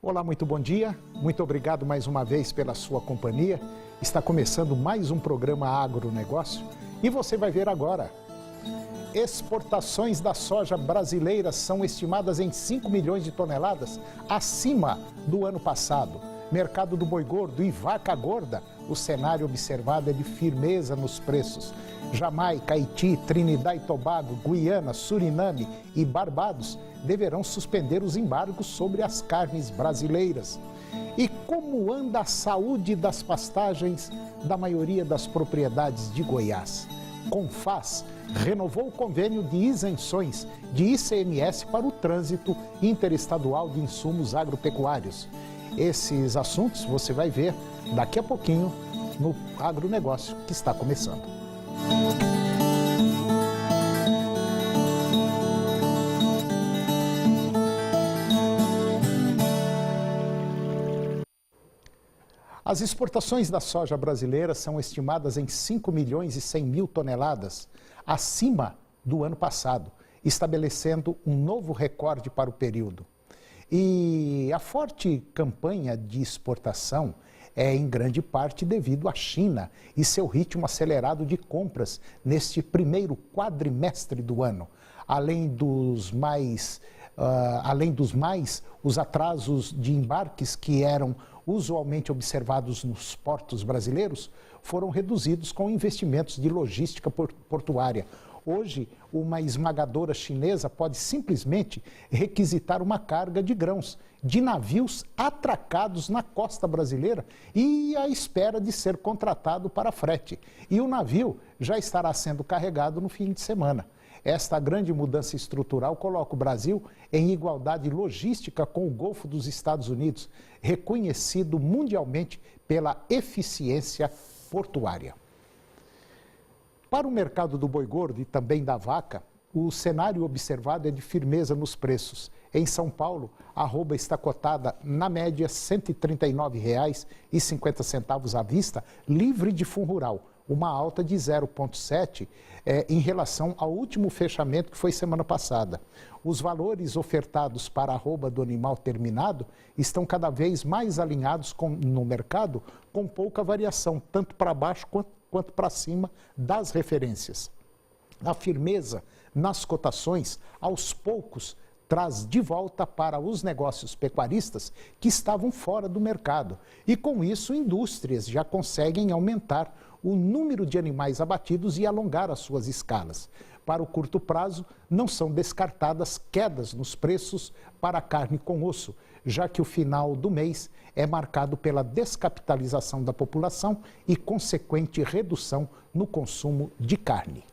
Olá, muito bom dia. Muito obrigado mais uma vez pela sua companhia. Está começando mais um programa Agronegócio e você vai ver agora. Exportações da soja brasileira são estimadas em 5 milhões de toneladas, acima do ano passado. Mercado do boi gordo e vaca gorda, o cenário observado é de firmeza nos preços. Jamaica, Haiti, Trinidad e Tobago, Guiana, Suriname e Barbados deverão suspender os embargos sobre as carnes brasileiras. E como anda a saúde das pastagens da maioria das propriedades de Goiás? Confaz renovou o convênio de isenções de ICMS para o trânsito interestadual de insumos agropecuários. Esses assuntos você vai ver daqui a pouquinho no Agronegócio que está começando. As exportações da soja brasileira são estimadas em 5 milhões e 100 mil toneladas, acima do ano passado, estabelecendo um novo recorde para o período. E a forte campanha de exportação é em grande parte devido à China e seu ritmo acelerado de compras neste primeiro quadrimestre do ano. Além dos mais, os atrasos de embarques que eram usualmente observados nos portos brasileiros foram reduzidos com investimentos de logística portuária. Hoje, uma esmagadora chinesa pode simplesmente requisitar uma carga de grãos de navios atracados na costa brasileira e à espera de ser contratado para frete. E o navio já estará sendo carregado no fim de semana. Esta grande mudança estrutural coloca o Brasil em igualdade logística com o Golfo dos Estados Unidos, reconhecido mundialmente pela eficiência portuária. Para o mercado do boi gordo e também da vaca, o cenário observado é de firmeza nos preços. Em São Paulo, a arroba está cotada na média R$ 139,50 à vista, livre de fundo rural, uma alta de 0,7 em relação ao último fechamento que foi semana passada. Os valores ofertados para a arroba do animal terminado estão cada vez mais alinhados no mercado, com pouca variação, tanto para baixo quanto para cima das referências. A firmeza nas cotações, aos poucos, traz de volta para os negócios pecuaristas que estavam fora do mercado. E com isso, indústrias já conseguem aumentar o número de animais abatidos e alongar as suas escalas. Para o curto prazo, não são descartadas quedas nos preços para a carne com osso, já que o final do mês é marcado pela descapitalização da população e consequente redução no consumo de carne.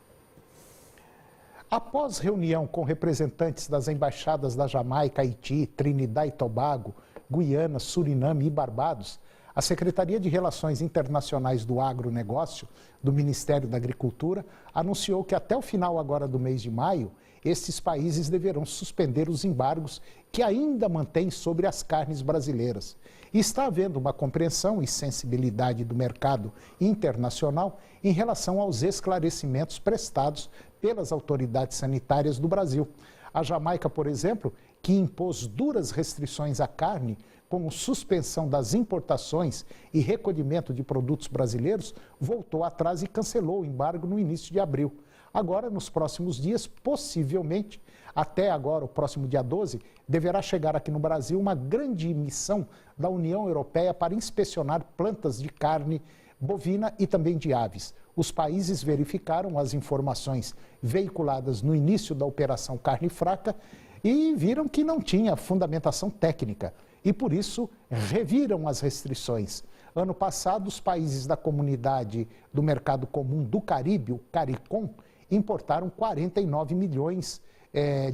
Após reunião com representantes das embaixadas da Jamaica, Haiti, Trinidad e Tobago, Guiana, Suriname e Barbados, a Secretaria de Relações Internacionais do Agronegócio do Ministério da Agricultura anunciou que até o final agora do mês de maio, estes países deverão suspender os embargos que ainda mantêm sobre as carnes brasileiras. E está havendo uma compreensão e sensibilidade do mercado internacional em relação aos esclarecimentos prestados pelas autoridades sanitárias do Brasil. A Jamaica, por exemplo, que impôs duras restrições à carne, como suspensão das importações e recolhimento de produtos brasileiros, voltou atrás e cancelou o embargo no início de abril. Agora, nos próximos dias, possivelmente, até agora, o próximo dia 12, deverá chegar aqui no Brasil uma grande missão da União Europeia para inspecionar plantas de carne bovina e também de aves. Os países verificaram as informações veiculadas no início da Operação Carne Fraca e viram que não tinha fundamentação técnica e, por isso, reviram as restrições. Ano passado, os países da Comunidade do Mercado Comum do Caribe, o CARICOM, importaram 49 milhões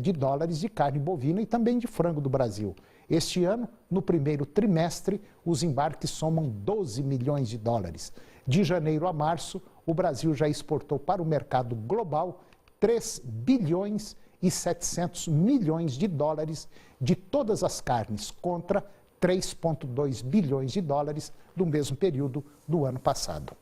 de dólares de carne bovina e também de frango do Brasil. Este ano, no primeiro trimestre, os embarques somam 12 milhões de dólares. De janeiro a março, o Brasil já exportou para o mercado global 3 bilhões e 700 milhões de dólares de todas as carnes, contra 3,2 bilhões de dólares do mesmo período do ano passado.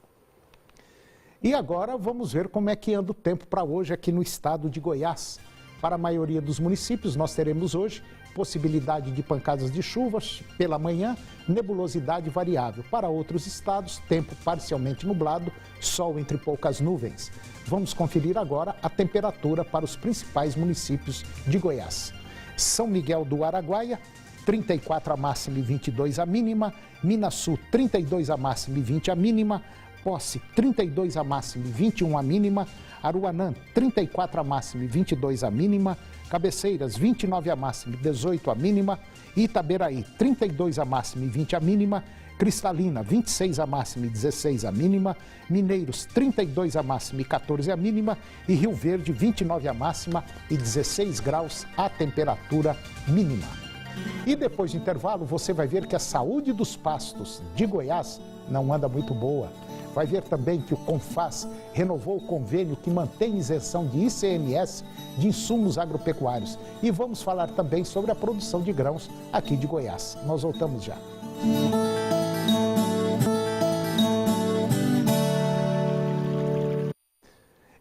E agora vamos ver como é que anda o tempo para hoje aqui no estado de Goiás. Para a maioria dos municípios, nós teremos hoje possibilidade de pancadas de chuvas pela manhã, nebulosidade variável. Para outros estados, tempo parcialmente nublado, sol entre poucas nuvens. Vamos conferir agora a temperatura para os principais municípios de Goiás. São Miguel do Araguaia, 34 a máxima e 22 a mínima. Minasul, 32 a máxima e 20 a mínima. Posse, 32 a máxima e 21 a mínima. Aruanã, 34 a máxima e 22 a mínima. Cabeceiras, 29 a máxima e 18 a mínima. Itaberaí, 32 a máxima e 20 a mínima. Cristalina, 26 a máxima e 16 a mínima. Mineiros, 32 a máxima e 14 a mínima. E Rio Verde, 29 a máxima e 16 graus a temperatura mínima. E depois do intervalo, você vai ver que a saúde dos pastos de Goiás não anda muito boa. Vai ver também que o CONFAS renovou o convênio que mantém isenção de ICMS de insumos agropecuários. E vamos falar também sobre a produção de grãos aqui de Goiás. Nós voltamos já.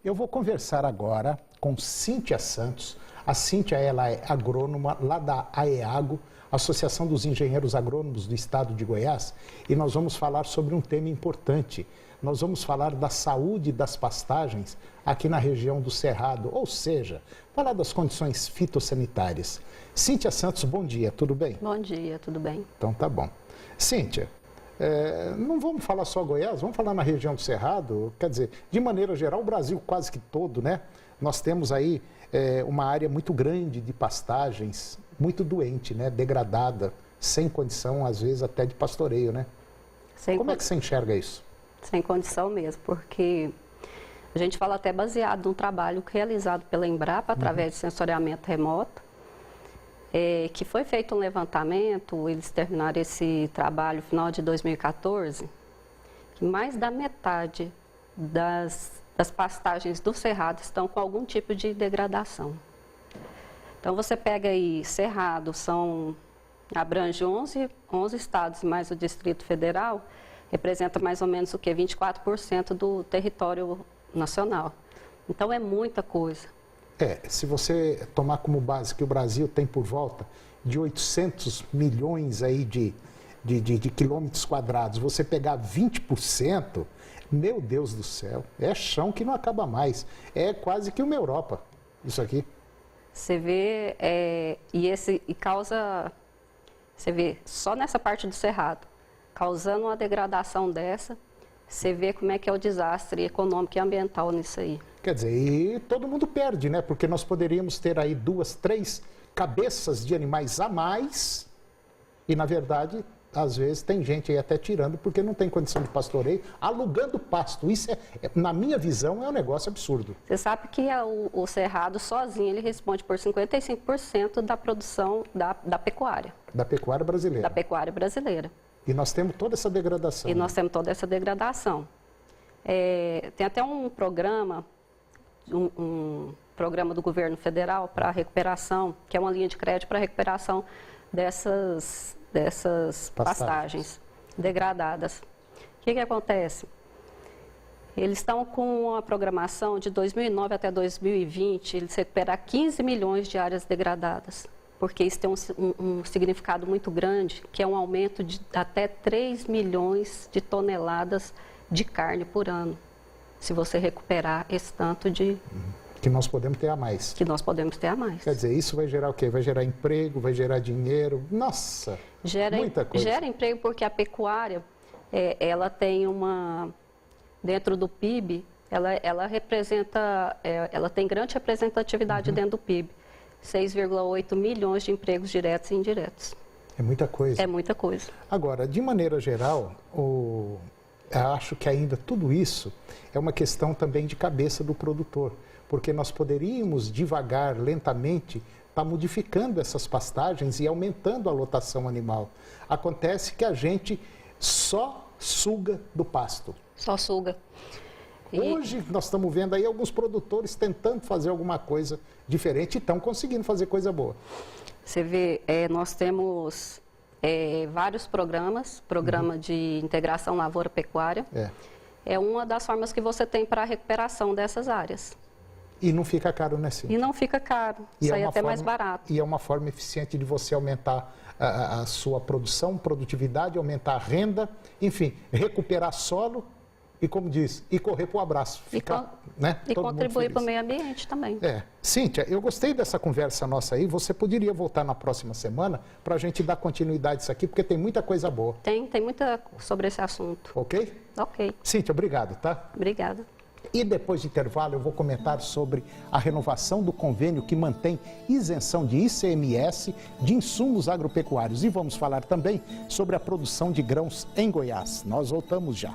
Eu vou conversar agora com Cíntia Santos. A Cíntia, ela é agrônoma lá da AEAGO, Associação dos Engenheiros Agrônomos do Estado de Goiás, e nós vamos falar sobre um tema importante. Nós vamos falar da saúde das pastagens aqui na região do Cerrado, ou seja, falar das condições fitossanitárias. Cíntia Santos, bom dia, tudo bem? Bom dia, tudo bem. Então tá bom. Cíntia, não vamos falar só Goiás, vamos falar na região do Cerrado, quer dizer, de maneira geral, o Brasil quase que todo, né? Nós temos aí uma área muito grande de pastagens, muito doente, né? Degradada, sem condição, às vezes, até de pastoreio, né? Como é que você enxerga isso? Sem condição mesmo, porque a gente fala até baseado num trabalho realizado pela Embrapa, através de sensoriamento remoto, que foi feito um levantamento, eles terminaram esse trabalho no final de 2014, que mais da metade das pastagens do Cerrado estão com algum tipo de degradação. Então, você pega aí Cerrado, abrange 11 estados mais o Distrito Federal, representa mais ou menos o quê? 24% do território nacional. Então, é muita coisa. Se você tomar como base que o Brasil tem por volta de 800 milhões aí de quilômetros quadrados, você pegar 20%, meu Deus do céu, é chão que não acaba mais. É quase que uma Europa, isso aqui. Você vê, você vê só nessa parte do Cerrado, causando uma degradação dessa, você vê como é que é o desastre econômico e ambiental nisso aí. Quer dizer, e todo mundo perde, né? Porque nós poderíamos ter aí 2, 3 cabeças de animais a mais e, na verdade, às vezes tem gente aí até tirando porque não tem condição de pastoreio, alugando pasto. Isso, na minha visão, é um negócio absurdo. Você sabe que o Cerrado sozinho, ele responde por 55% da produção da pecuária. Da pecuária brasileira. Da pecuária brasileira. E nós temos toda essa degradação. E nós temos toda essa degradação. Tem até um programa, um programa do governo federal para recuperação, que é uma linha de crédito para recuperação dessas pastagens degradadas. O que acontece? Eles estão com a programação de 2009 até 2020, eles recuperar 15 milhões de áreas degradadas, porque isso tem um significado muito grande, que é um aumento de até 3 milhões de toneladas de carne por ano, se você recuperar esse tanto de... Que nós podemos ter a mais. Que nós podemos ter a mais. Quer dizer, isso vai gerar o quê? Vai gerar emprego, vai gerar dinheiro, nossa, muita coisa. Gera emprego porque a pecuária, ela tem dentro do PIB, ela representa, ela tem grande representatividade dentro do PIB. 6,8 milhões de empregos diretos e indiretos. É muita coisa. É muita coisa. Agora, de maneira geral, eu acho que ainda tudo isso é uma questão também de cabeça do produtor, porque nós poderíamos devagar, lentamente, estar modificando essas pastagens e aumentando a lotação animal. Acontece que a gente só suga do pasto. Só suga. Hoje nós estamos vendo aí alguns produtores tentando fazer alguma coisa diferente e estão conseguindo fazer coisa boa. Você vê, nós temos vários programa de integração lavoura-pecuária. É uma das formas que você tem para a recuperação dessas áreas. E não fica caro, né, Cíntia? E não fica caro, sai até mais barato. E é uma forma eficiente de você aumentar a sua produção, produtividade, aumentar a renda, enfim, recuperar solo e, como diz, e correr para o abraço. Ficar, e contribuir para o meio ambiente também. Cíntia, eu gostei dessa conversa nossa aí. Você poderia voltar na próxima semana para a gente dar continuidade a isso aqui, porque tem muita coisa boa. Tem muita sobre esse assunto. Ok? Ok. Cíntia, obrigado, tá? Obrigada. E depois de intervalo eu vou comentar sobre a renovação do convênio que mantém isenção de ICMS de insumos agropecuários. E vamos falar também sobre a produção de grãos em Goiás. Nós voltamos já.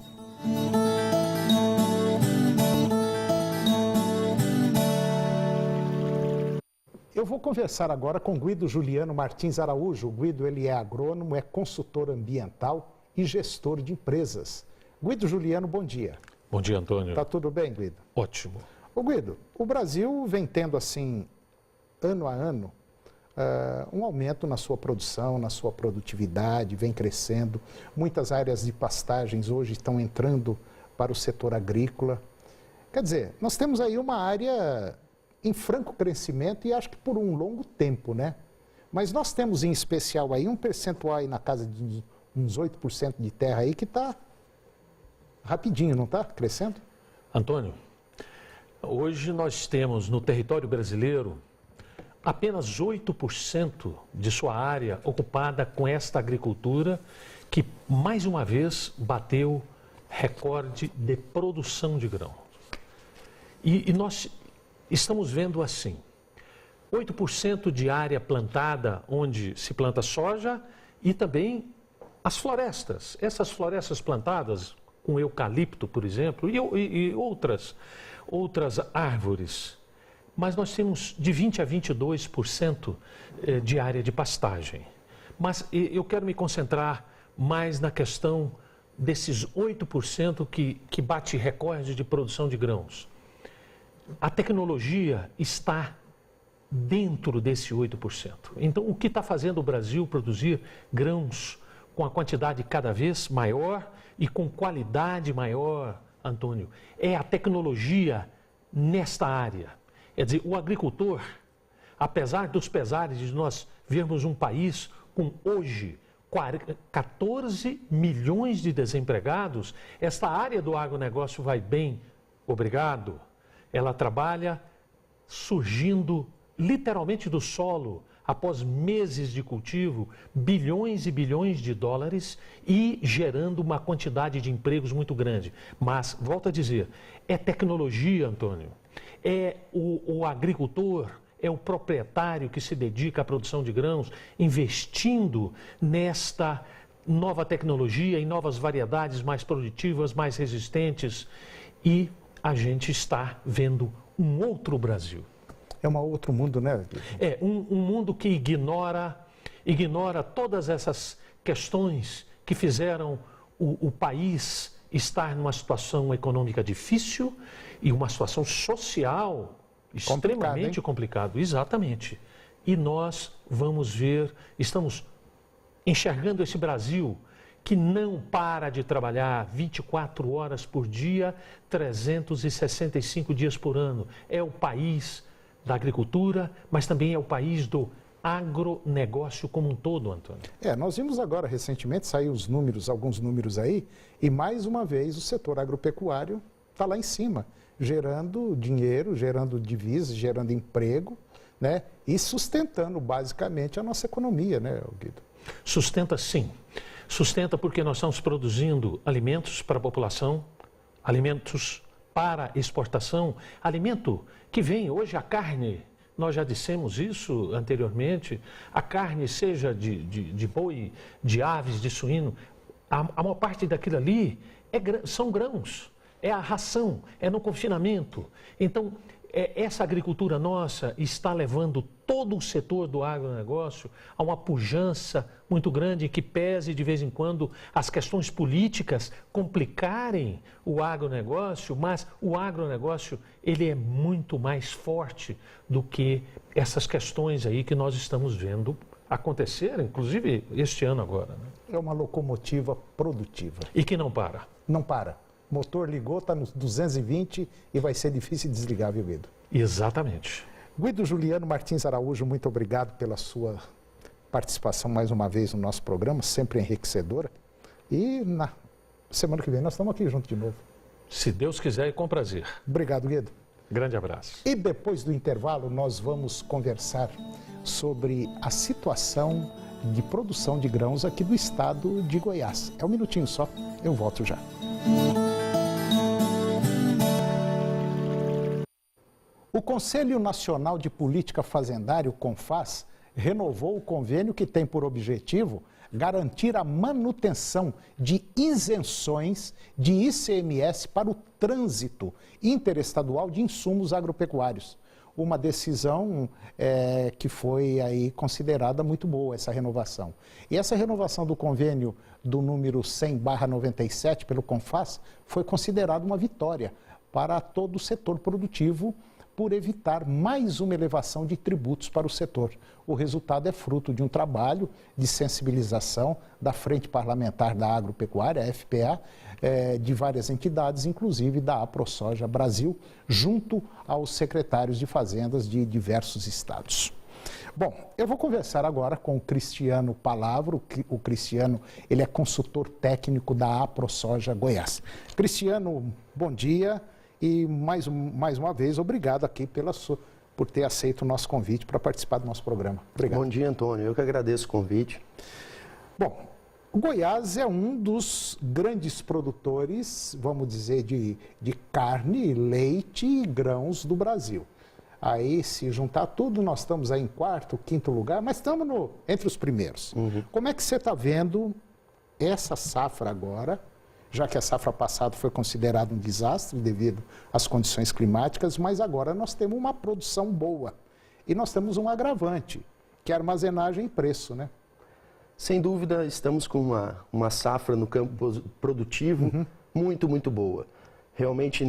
Eu vou conversar agora com Guido Juliano Martins Araújo. O Guido, ele é agrônomo, é consultor ambiental e gestor de empresas. Guido Juliano, bom dia. Bom dia, Antônio. Tá tudo bem, Guido? Ótimo. Ô, Guido, o Brasil vem tendo, assim, ano a ano, um aumento na sua produção, na sua produtividade, vem crescendo. Muitas áreas de pastagens hoje estão entrando para o setor agrícola. Quer dizer, nós temos aí uma área em franco crescimento e acho que por um longo tempo, né? Mas nós temos em especial aí um percentual aí na casa de uns 8% de terra aí que está rapidinho, não está? Crescendo? Antônio, hoje nós temos no território brasileiro apenas 8% de sua área ocupada com esta agricultura que mais uma vez bateu recorde de produção de grão. E nós estamos vendo assim, 8% de área plantada onde se planta soja e também as florestas. Essas florestas plantadas com eucalipto, por exemplo, e outras árvores. Mas nós temos de 20% a 22% de área de pastagem. Mas eu quero me concentrar mais na questão desses 8% que bate recorde de produção de grãos. A tecnologia está dentro desse 8%. Então, o que está fazendo o Brasil produzir grãos com a quantidade cada vez maior e com qualidade maior, Antônio, é a tecnologia nesta área. Quer dizer, o agricultor, apesar dos pesares de nós vermos um país com hoje 14 milhões de desempregados, esta área do agronegócio vai bem, obrigado. Ela trabalha surgindo literalmente do solo, após meses de cultivo, bilhões e bilhões de dólares e gerando uma quantidade de empregos muito grande. Mas, volto a dizer, é tecnologia, Antônio. É o agricultor, é o proprietário que se dedica à produção de grãos, investindo nesta nova tecnologia, em novas variedades mais produtivas, mais resistentes. E a gente está vendo um outro Brasil. É um outro mundo, né? É um mundo que ignora todas essas questões que fizeram o país estar numa situação econômica difícil e uma situação social extremamente complicada. Exatamente. E nós vamos ver, estamos enxergando esse Brasil que não para de trabalhar 24 horas por dia, 365 dias por ano. É o país da agricultura, mas também é o país do agronegócio como um todo, Antônio. Nós vimos agora, recentemente, saíram alguns números aí, e mais uma vez o setor agropecuário está lá em cima, gerando dinheiro, gerando divisas, gerando emprego, né? E sustentando basicamente a nossa economia, né, Guido? Sustenta sim. Sustenta porque nós estamos produzindo alimentos para a população, alimentos para exportação, alimento que vem hoje, a carne, nós já dissemos isso anteriormente, a carne seja de boi, de aves, de suíno, a maior parte daquilo ali são grãos, é a ração, é no confinamento. Então, essa agricultura nossa está levando todo o setor do agronegócio a uma pujança muito grande que pese de vez em quando as questões políticas complicarem o agronegócio, mas o agronegócio ele é muito mais forte do que essas questões aí que nós estamos vendo acontecer, inclusive este ano agora. Né? É uma locomotiva produtiva. E que não para. Não para. Motor ligou, está nos 220 e vai ser difícil desligar, viu, Guido? Exatamente. Guido Juliano Martins Araújo, muito obrigado pela sua participação mais uma vez no nosso programa, sempre enriquecedora. E na semana que vem nós estamos aqui juntos de novo. Se Deus quiser e com prazer. Obrigado, Guido. Grande abraço. E depois do intervalo nós vamos conversar sobre a situação de produção de grãos aqui do estado de Goiás. É um minutinho só, eu volto já. O Conselho Nacional de Política Fazendária, o CONFAS, renovou o convênio que tem por objetivo garantir a manutenção de isenções de ICMS para o trânsito interestadual de insumos agropecuários. Uma decisão que foi aí considerada muito boa, essa renovação. E essa renovação do convênio do número 100/97 pelo CONFAS foi considerada uma vitória para todo o setor produtivo por evitar mais uma elevação de tributos para o setor. O resultado é fruto de um trabalho de sensibilização da Frente Parlamentar da Agropecuária, a FPA, de várias entidades, inclusive da AproSoja Brasil, junto aos secretários de fazendas de diversos estados. Bom, eu vou conversar agora com o Cristiano Palavro. O Cristiano, ele é consultor técnico da AproSoja Goiás. Cristiano, bom dia. E mais uma vez, obrigado aqui por ter aceito o nosso convite para participar do nosso programa. Obrigado. Bom dia, Antônio. Eu que agradeço o convite. Bom, o Goiás é um dos grandes produtores, vamos dizer, de carne, leite e grãos do Brasil. Aí, se juntar tudo, nós estamos aí em quarto, quinto lugar, mas estamos entre os primeiros. Uhum. Como é que você está vendo essa safra agora? Já que a safra passada foi considerada um desastre devido às condições climáticas, mas agora nós temos uma produção boa. E nós temos um agravante, que é a armazenagem e preço, né? Sem dúvida, estamos com uma safra no campo produtivo muito boa. Realmente,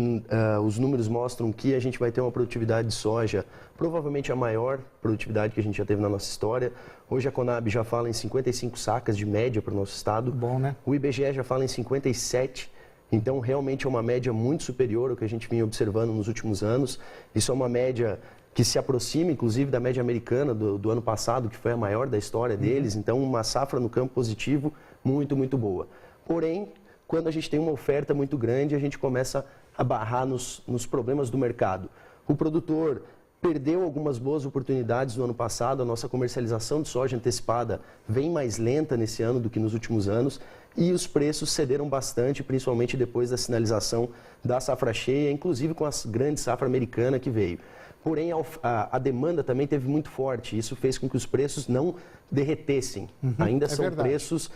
os números mostram que a gente vai ter uma produtividade de soja, provavelmente a maior produtividade que a gente já teve na nossa história. Hoje a Conab já fala em 55 sacas de média para o nosso estado. Bom, né? O IBGE já fala em 57, então realmente é uma média muito superior ao que a gente vinha observando nos últimos anos. Isso é uma média que se aproxima, inclusive, da média americana do ano passado, que foi a maior da história deles. Então, uma safra no campo positivo muito boa. Porém, quando a gente tem uma oferta muito grande, a gente começa a barrar nos problemas do mercado. O produtor perdeu algumas boas oportunidades no ano passado, a nossa comercialização de soja antecipada vem mais lenta nesse ano do que nos últimos anos e os preços cederam bastante, principalmente depois da sinalização da safra cheia, inclusive com a grande safra americana que veio. Porém, a demanda também teve muito forte, isso fez com que os preços não derretessem. Ainda são verdade. preços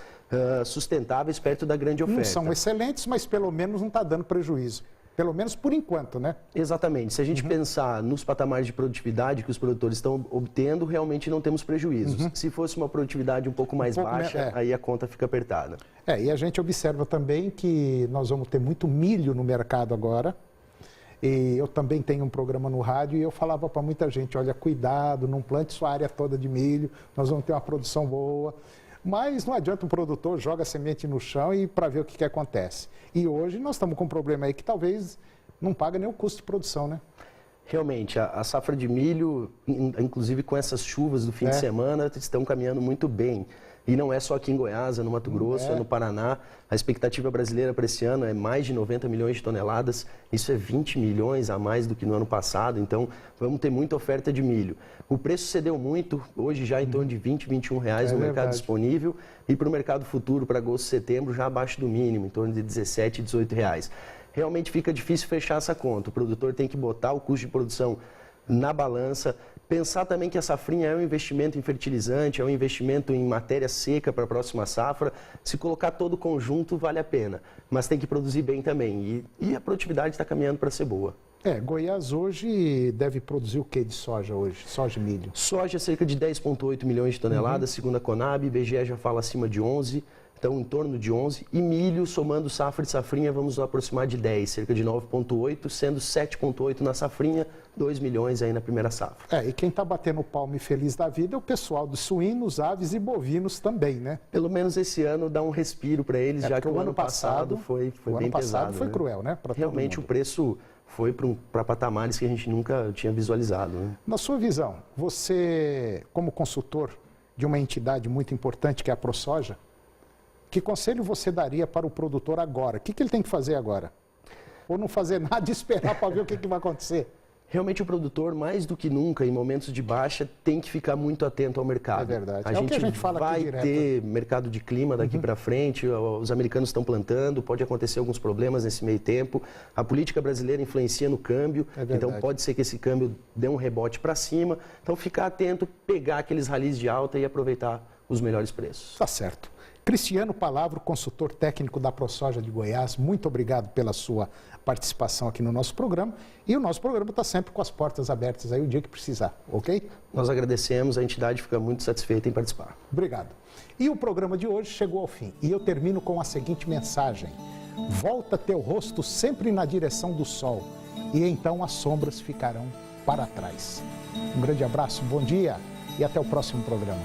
sustentáveis perto da grande oferta. Não são excelentes, mas pelo menos não está dando prejuízo. Pelo menos por enquanto, né? Exatamente. Se a gente pensar nos patamares de produtividade que os produtores estão obtendo, realmente não temos prejuízos. Se fosse uma produtividade um pouco mais baixa, aí a conta fica apertada. E a gente observa também que nós vamos ter muito milho no mercado agora. E eu também tenho um programa no rádio e eu falava para muita gente, olha, cuidado, não plante sua área toda de milho, nós vamos ter uma produção boa. Mas não adianta o produtor joga a semente no chão e para ver o que acontece. E hoje nós estamos com um problema aí que talvez não paga nem o custo de produção, né? Realmente, a safra de milho, inclusive com essas chuvas do fim de semana, estão caminhando muito bem. E não é só aqui em Goiás, é no Mato Grosso, é no Paraná. A expectativa brasileira para esse ano é mais de 90 milhões de toneladas. Isso é 20 milhões a mais do que no ano passado. Então, vamos ter muita oferta de milho. O preço cedeu muito, hoje já em torno de 20, 21 reais no mercado disponível. E para o mercado futuro, para agosto e setembro, já abaixo do mínimo, em torno de 17, 18 reais. Realmente fica difícil fechar essa conta. O produtor tem que botar o custo de produção na balança. Pensar também que a safrinha é um investimento em fertilizante, é um investimento em matéria seca para a próxima safra. Se colocar todo o conjunto, vale a pena. Mas tem que produzir bem também. E a produtividade está caminhando para ser boa. Goiás hoje deve produzir o que de soja hoje? Soja e milho? Soja, cerca de 10,8 milhões de toneladas, segundo a Conab. IBGE já fala acima de 11. estão em torno de 11, e milho, somando safra e safrinha, vamos nos aproximar de 10, cerca de 9,8, sendo 7,8 na safrinha, 2 milhões aí na primeira safra. E quem está batendo palma e feliz da vida é o pessoal dos suínos, aves e bovinos também, né? Pelo menos esse ano dá um respiro para eles, já que o ano passado foi bem pesado. Foi cruel, né? Realmente o preço foi para patamares que a gente nunca tinha visualizado. Né? Na sua visão, você, como consultor de uma entidade muito importante que é a ProSoja, que conselho você daria para o produtor agora? O que ele tem que fazer agora? Ou não fazer nada e esperar para ver o que vai acontecer? Realmente o produtor, mais do que nunca, em momentos de baixa, tem que ficar muito atento ao mercado. É verdade. O que a gente fala vai ter mercado de clima daqui para frente, os americanos estão plantando, pode acontecer alguns problemas nesse meio tempo. A política brasileira influencia no câmbio, então pode ser que esse câmbio dê um rebote para cima. Então ficar atento, pegar aqueles ralis de alta e aproveitar os melhores preços. Tá certo. Cristiano Palavro, consultor técnico da ProSoja de Goiás, muito obrigado pela sua participação aqui no nosso programa. E o nosso programa está sempre com as portas abertas aí o dia que precisar, ok? Nós agradecemos, a entidade fica muito satisfeita em participar. Obrigado. E o programa de hoje chegou ao fim. E eu termino com a seguinte mensagem: volta teu rosto sempre na direção do sol, e então as sombras ficarão para trás. Um grande abraço, bom dia e até o próximo programa.